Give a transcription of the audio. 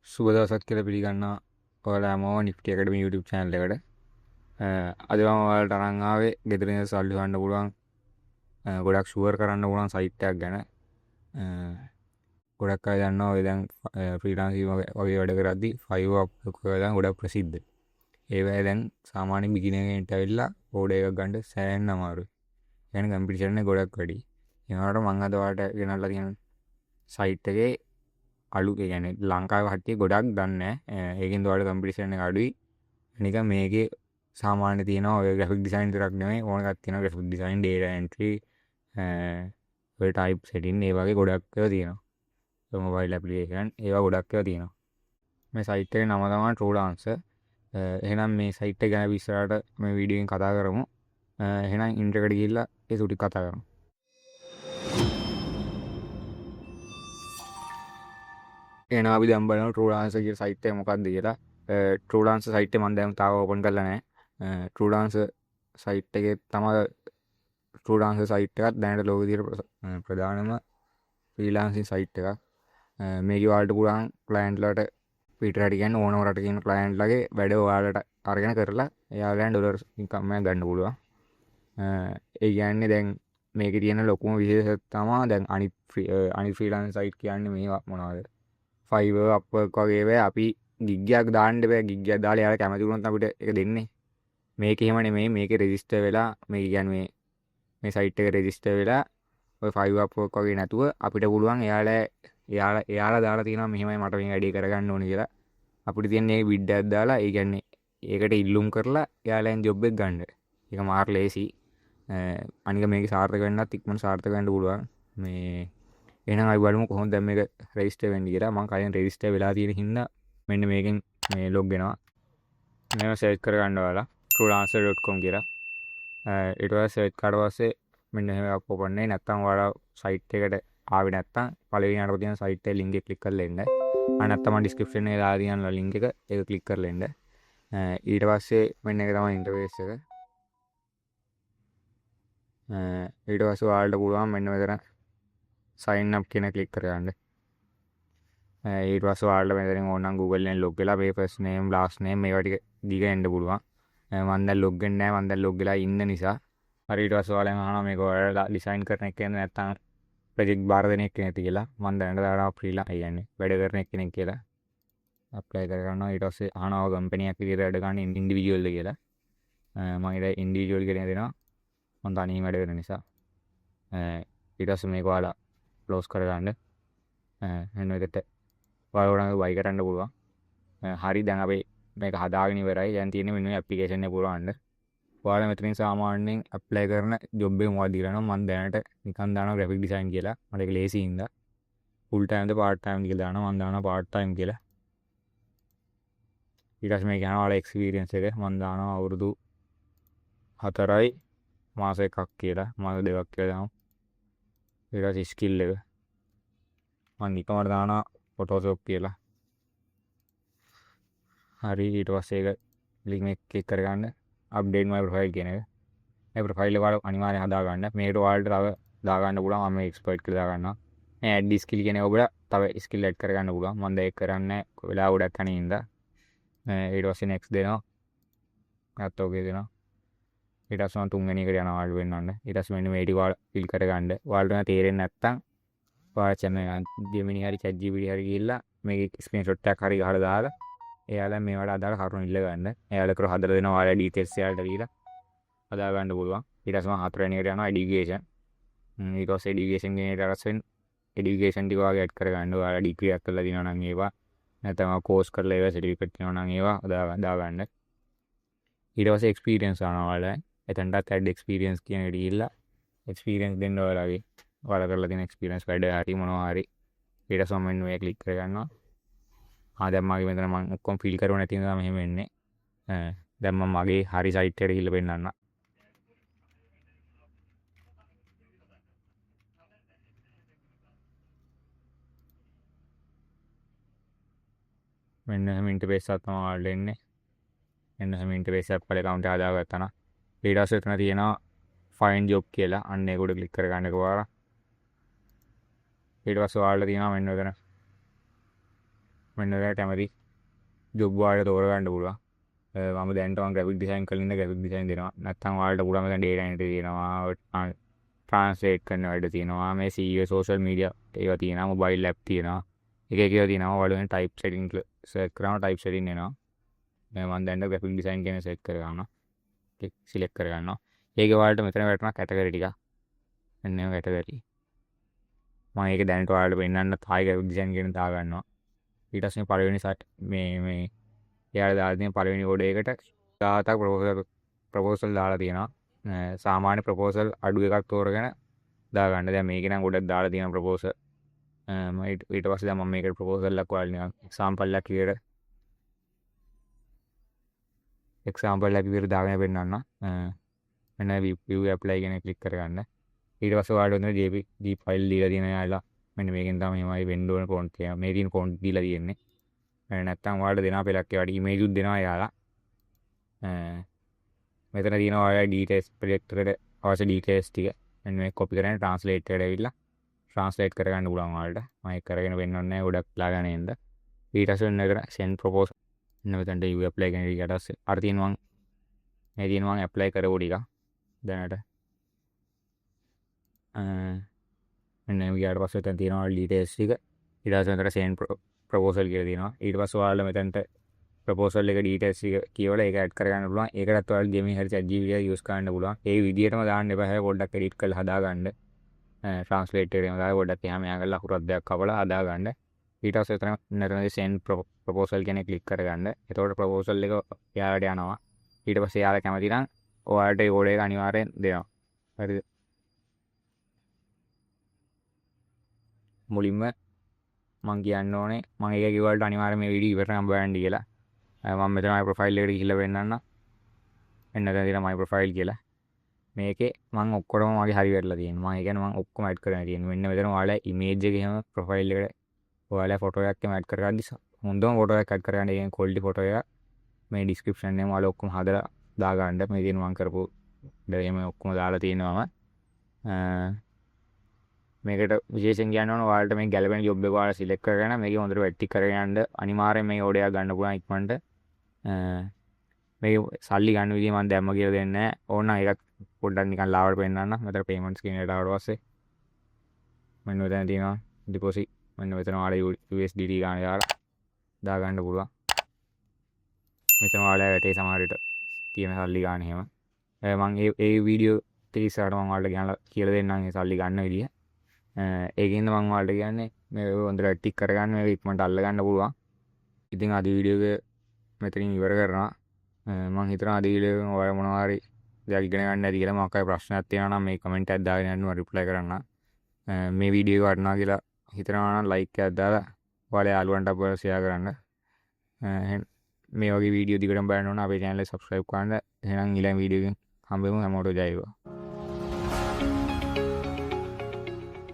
සුබ දවසක් කියලා පිළිගන්නවා ඔයාලා හැමෝම නිෆ්ටි ඇකඩමි YouTube channel එකට. අද මම ඔයාලට අරන් ආවේ ගෙදර ඉඳලා සල්ලි හොයන්න පුළුවන් ගොඩක් ෂුවර් කරන්න පුළුවන් සයිට් එකක් ගැන. ගොඩක් අය දන්නවා ඔය දැන් ෆ්‍රීලාන්සින් වගේ වැඩ කරද්දි Fiverr එක දැන් ගොඩක් ප්‍රසිද්ධ. ඒවැය දැන් සාමාන්‍ය බිගිනර් කෙනෙක්ට ඇවිල්ලා ඕඩර් එකක් ගන්න සෑහෙන අමාරුයි. يعني කම්පිටිෂන් එක ගොඩක් වැඩි. ඒ වුණාට මම අද ඔයාලට ගෙනල්ලා තියෙන සයිට් එකේ අලු ගැන ලංකාව හටිය ගොඩක් දන්න ඒකින් දවාට කම්පිටිෂන අඩුයි නික මේක සාමාන්‍ය තියන ග්‍රෆික් ඩිසයින් රක් නේ ඕනකත් තින ග්‍රෆික් ඩිසයින් ඩේට ටයිප් සටින් ඒ වගේ ගොඩක්ව තියෙනවා මොබයිල් ඇපලිකන් ඒවා ගොඩක්ව තියෙනවා මේ සයිට්ක නම තමා ට්‍රෝඩාන්ස එහෙනම් මේ සයිට්ට ගැන විස්සරට මේ වීඩියෙන් කතා කරමු එහෙනම් ඉන්ට්‍රකට ගිල්ලා ඒ සුටි කතා කරමු එන අපි දම්බන ටරෝඩාන්සගේ සයිට්ය මොකක්ද කියලා ටරෝඩාන්ස සයිට් මන්දයම් තාව ඔපන් කරලනෑ ටරෝඩාන්ස සයිට් එක තම ටරෝඩාන්ස සයිට් එකත් දැනට ලෝකදිර ප්‍රධානම ්‍රීලාන්සින් සයිට් එක මේක වාල්ට පුරාන් කලයින්ට්ලට පිටටිකන් ඕනවරටකින් කලයින්ට් ලගේ වැඩ වාලට අර්ගෙන කරලා එයාලෑන් ඩොලර් ඉකම්මය ගන්න පුළුවන් ඒ කියන්නේ දැන් මේක තියෙන ලොකුම විශේෂ තමා දැන් අනි ෆ්‍රීලාන් සයිට් කියන්න මේවා මොනවාද ෆයිව අප වගේ අපි ගිගයක් දාන්ඩ බෑ ගිගයක් දාල යාල කැමතිවුණත් අපිට එක දෙන්නේ මේක එහෙමන මේක රෙජිස්ට වෙලා මේ ගැන් මේ සයිට් එක රෙජිස්ට වෙලා ෆයිව අප වගේ නැතුව අපිට පුළුවන් එයාලා දාලා තියෙන මෙහමයි මට වැඩි කරගන්න ඕන කියලා අපිට තියන්නේ විඩ්ඩත් දාලා ඒ ගැන්නේ ඒකට ඉල්ලුම් කරලා යාලෑන් ජොබ්බෙක් ගණ්ඩ එක මාර් ලේසි අනික මේක සාර්ථකන්න තික්මට සාර්ථකන්න පුළුවන් මේ එන අයිබලම කොහොම දැම එක රෙස්ට වෙන්ඩි කියලා මං කලින් රෙවිස්ට වෙලා තියෙන හිද මෙන්න මේකින් මේ ලොග්ගෙනවා මෙම සේට් කරගන්නවාලා ටරන්ස.කොම් කියලා එටව සේට් කඩවස්සේ මෙන්න පොපන්නේ නැත්තම් වාලා සයිට් එකට ආවි නැත්තම් පලවිනට තියන සයිට් ලින්ගේ කලික් කරලෙන්න අනත්තම ඩිස්ක්‍රපෂන ලාදියන් ලින්ක එක කලික් කරලෙන්ඩ ඊට පස්සේ මෙන්න එක තම ඉන්ටවේස් එක ඊට පස්ස වාල්ට පුළුවන් මෙන්න වෙතර සයින්නම් කියන කලික් කරගන්න ඒටවස් වාල්ට මෙතර ඕන්න ගුගල්ලෙන් ලොක්ගලා පේපස්නේම් ලාස්නේ මේ වටික දිග එන්ඩ පුළුවන් වන්ද ලොග්ගෙන්න්නෑ වන්ද ලොග්ගලා ඉන්න නිසා හරිටවස් වාල හන මේ ගොඩ ලිසයින් කරන එක නැත්තම් ප්‍රජෙක් බාර්ධනය කෙනෙති කියලා මන්දන්නට දඩා ප්‍රීලා අයන්නේ වැඩ කරන කෙනෙක් කියලා අප්ලයි කරන්න ඉටස්සේ හනාව ගම්පනයක් විදිර අඩගන්න ඉන්ඩිවිජුවල්ල කියලා මහිට ඉන්ඩිවිජුවල් කෙන දෙෙනවා මොන්ත අනී වැඩ වෙන නිසා ඉටස් මේ වාලා ලෝස් කරගන්න එන්නතට වලෝඩඟ වයි කරන්න පුළුවන් හරි දැන් අපේ මේක හදාගෙන වරයි යන් තියෙන මෙන්න ඇපිකේෂන පුරුවන්ද වාල මෙතරින් සාමාන්‍යෙන් අප්ලයි කරන ජොබ්බේ මවාදිරන මන් දැනට නිකන් දාන ග්‍රෆික් ඩිසයින් කියලා මටක ලේසින්ද පුල්ටයිම්ද පාට්ටයිම් කියල දාන මන්දාන පාට්ටයිම් කියලා ඉටස් මේ ගැනවාල එක්ස්පීරියන්ස එක මන්දාන අවුරුදු 4යි මාස එකක් කියලා මාස 2ක් කියලාම් ඉට ස්කිල් එක මංගිකමට දාන පොටෝසෝප් කියලා හරි ඊට පස්සේක ලිම එක් කරගන්න අප්ඩේට් මයි ප්‍රෆයිල් කියන එක ප්‍රෆයිල් වාල අනිවාරය හදාගන්න මේට වාල්ට තව දාගන්න පුලන් ම එක්ස්පර්ට් කදාගන්න ඇඩි ස්කිල් කියෙන ඔබට තව ස්කිල් එට් කරගන්න පුල මොන්ද එක් කරන්න වෙලා ගොඩක් කනඉද ඒටවස්ස නෙක්ස් දෙනවා ඇත්තෝකේ දෙනවා ඉටස්ම තුන්ගනික යනවාල් වෙන්නන්න ඉටස් මෙන්න මේටිවාල් පිල් කරගන්න වාල්ටන තේරෙන් නැත්තම් පාචන දියමිනි හරි චජ්ජිපිටි හරි කියල්ලා මේ ස්පේන් ොට්ටක් හරි හර දාලා එයාල මේවට අදාල කරුණ ඉල්ලගන්න එයාලකර හදර දෙන වාල ඩීතෙල්සයාට දීලා අදාගන්න පුළුවන් ඉටස්ම හතරනයට යන ඩිගේෂන් ඊටස් ඩිගේෂන් රසෙන් එඩිගේෂන් ටිවාගේ ඇත් කරගන්න වාල ඩික්‍රියක් කල දිනන ඒවා නැතම කෝස් කරල ඒව සිටිකට් නන ඒවා දාගන්න ඉටවස එක්ස්පිරියන්ස් ආනවාල එතන්ටත් ඇඩ් එක්ස්පිරියන්ස් කියන ඩිල්ලා එක්ස්පිරියන්ස් දෙන්න වලගේ වල කරල තින එක්ස්පිරන්ස් වැඩ හරි මොනවාරි පිට සොමෙන් වේ කලික් කරගන්නවා ආදැම්මගේ මෙතන මං ඔක්කොම් ෆිල් කරුව නැතින මෙහෙම වෙන්නේ දැම්ම මගේ හරි සයිට්ට හිල්ල පෙන්න්න මෙන්න මින්ට පෙස්සත්ම වාල්ඩ එන්නේ එන්න මින්ට පෙසත් පල කවුන්ට අදාගත්තන ඊටස්සතන තියෙනවා ෆයින් ජොබ් කියලා අන්නයකුට කලික් කරගන්නක වාර ඊටවස් වාල්ල තියෙන මෙන්නදන මෙන්න ඔයාලට කැමති ජොබ් ඔයාලට තෝරගන්න පුළුවන්. මම දැනට මම ග්‍රැෆික් ඩිසයින් කරන ඉන්න ග්‍රැෆික් ඩිසයින් දෙනවා. නැත්නම් ඔයාලට පුළුවන් මෙතන ඩේටා එන්ට්‍රි තියෙනවා, ට්‍රාන්ස්ලේට් කරන වැඩ තියෙනවා, මේ CEO සෝෂල් මීඩියා ඒවා තියෙනවා, මොබයිල් ඇප් තියෙනවා. එක එක ඒවා තියෙනවා. ඔයාලට ටයිප් සෙටින් සර්ච් කරාම ටයිප් සෙටින් එනවා. මම දැනට ග්‍රැෆික් ඩිසයින් කියන සෙට් කරගන්නවා. සිලෙක්ට් කරගන්නවා. ඒක ඔයාලට මෙතන වැටෙනවා කැටගරි ටික. මෙන්න මේ කැටගරි. මම ඒක දැනට ඔයාලට පෙන්නන්න තායි ග්‍රැෆික් ඩිසයින් කියන දා ගන්නවා. ඊට පස්සේ පළවෙනි සයිට් මේ එයාලා දාලා තියෙන පළවෙනි ඕඩර් එකට 17ක් ප්‍රොපෝසල් දාලා තියෙනවා. සාමාන්‍ය ප්‍රොපෝසල් අඩු එකක් තෝරගෙන දා ගන්න. දැන් මේක නම් ගොඩක් දාලා තියෙන ප්‍රොපෝසල්. ඊට පස්සේ දැන් මම මේකට ප්‍රොපෝසල් එකක් ඔයාලා නිකන් එක්සැම්පල් එකක් විදියට දාගෙන පෙන්නන්න. මෙන්න view apply කියන ක්ලික් කරගන්න. ඊට පස්සේ ඔයාලට ඔන්න JPG ෆයිල් දීලා තියෙනවා යාළුවා. මෙන්න මේකෙන් තමයි මේවයි වෙන්න ඕන ෆොන්ට් එක. මේ තියෙන ෆොන්ට් දීලා තියෙන්නේ. නැත්තම් ඔයාලට දෙනවා පෙලක් ඒවට ඉමේජ් උත් දෙනවා යාළුවා. මෙතන තියෙනවා ඔයාලගේ ඩීටේල්ස් ප්‍රොජෙක්ට් එකට අවශ්‍ය ඩීටේල්ස් ටික. මෙන්න මේක කොපි කරගෙන ට්‍රාන්ස්ලේට් එකට ඇවිල්ලා ට්‍රාන්ස්ලේට් කරගන්න පුළුවන් ඔයාලට. මම ඒක කරගෙන වෙන්නන්නේ නැහැ ගොඩක් ලාගෙන එන්න. ඊට පස්සේ ඔන්න එතන send proposal මෙන්න මෙතනට view apply කියන ඊට පස්සේ අර තියෙන මම මේ තියෙන මම apply කරපු ටික දැනට මෙන්න ගියාට පස්සේ එතන තියෙනවා ඩීටේල්ස් ටික. ඊට පස්සේ මෙතන send proposal කියලා තියෙනවා. ඊට පස්සේ ඔයාලා මෙතනට ප්‍රොපෝසල් එක ඩීටේල්ස් ටික කියවලා ඒක ඇඩ් කරගන්න පුළුවන්. ඒකටත් ඔයාලා Gemini හරි ChatGPT හරි යූස් කරන්න පුළුවන්. ඒ විදිහටම දාන්න එපා. හැබැයි පොඩ්ඩක් එඩිට් කරලා හදාගන්න. ට්‍රාන්ස්ලේට් එකේම දාලා පොඩ්ඩක් එහා මෙහා කරලා අකුරක් දෙකක් කපලා හදාගන්න. ඊට පස්සේ එතන නැතනදී send proposal කියන එක ක්ලික් කරගන්න. එතකොට ප්‍රොපෝසල් එක එයාලට යනවා. ඊට පස්සේ එයාලා කැමති නම් ඔයාලට ඒ ඕඩර් එක අනිවාර්යෙන් දෙනවා. හරිද? මුලින්ම මම කියන්න ඕනේ මම ඒක කිව්වට අනිවාර්යෙන් මේ වීඩියෝ ඉවරනකම් බලන්න කියලා. මම මෙතන මගේ ප්‍රොෆයිල් එකට ගිහිල්ලා වෙන්නන්න. එන්න දැන් තියෙනවා මගේ ප්‍රොෆයිල් කියලා. මේකේ මම ඔක්කොම මගේ හරි වැටලා තියෙනවා. මම ඒ කියන්නේ මම ඔක්කොම ඇඩ් කරගෙන තියෙනවා. මෙන්න මෙතන ඔයාලා ඉමේජ් එක එහෙම ප්‍රොෆයිල් එකට ඔයාලා ෆොටෝ එකක් එහෙම ඇඩ් කරගන්න හොඳම ෆොටෝ එකක් ඇඩ් කරගන්න. ඒ කියන්නේ ක්වොලිටි ෆොටෝ එක මේ ඩිස්ක්‍රිප්ෂන් එකේම ඔයාලා ඔක්කොම හදලා දාගන්න. මේ තියෙන මම කරපු එහෙම ඔක්කොම දාලා තියෙනවා. මේකට විශේෂයෙන් කියන්න ඕන ඔයාලට මේ ගැලපෙන ජොබ් එක ඔයාලා සිලෙක්ට් කරගෙන මේක හොඳට වැටි කරගෙන යන්න අනිවාර්යෙන් මේ ඕඩර් එක ගන්න පුළුවන් ඉක්මනට. මේක සල්ලි ගන්න විදිහ මම දැම්ම කියලා දෙන්නේ නැහැ. ඕන නම් ඒකත් පොඩ්ඩක් නිකන් ලාවට පෙන්නන්න. මෙතන පේමන්ට්ස් කියන එකට ආවට පස්සේ මෙන්න මෙතන තියෙනවා ඩිපොසිට්. මෙන්න මෙතන ඔයාලා USDT ගන්න යාලා දා ගන්න පුළුවන්. මෙතන ඔයාලා වැටේ සමහර විට තියෙන සල්ලි ගන්න එහෙම. මම ඒ වීඩියෝ තිරිසාට මම ඔයාලට කියලා දෙන්නම් මේ සල්ලි ගන්න විදිහ. ඒකින්ද මං ඔයාලට කියන්නේ මේ හොඳට ටික් කරගන්න මේක ඉක්මනට අල්ල ගන්න පුළුවන්. ඉතින් අද වීඩියෝ එක මෙතනින් ඉවර කරනවා. මං හිතනවා අද වීඩියෝ එකෙන් ඔයාලා මොනවා හරි දෙයක් ඉගෙන ගන්න ඇති කියලා. මොකක් හරි ප්‍රශ්නයක් තියෙනවා නම් මේ කමෙන්ට් එකක් දාගෙන යන්න මම රිප්ලයි කරන්නම්. මේ වීඩියෝ එක වටිනවා කියලා හිතනවා නම් ලයික් එකක් දාලා ඔයාලා යාළුවන්ට අපිට ෂෙයා කරන්න. මේ වගේ වීඩියෝ දිගටම බලන්න ඕන අපේ channel එක subscribe කරන්න. එහෙනම් ඊළඟ වීඩියෝ එකෙන් හම්බෙමු. හැමෝටම ජය වේවා.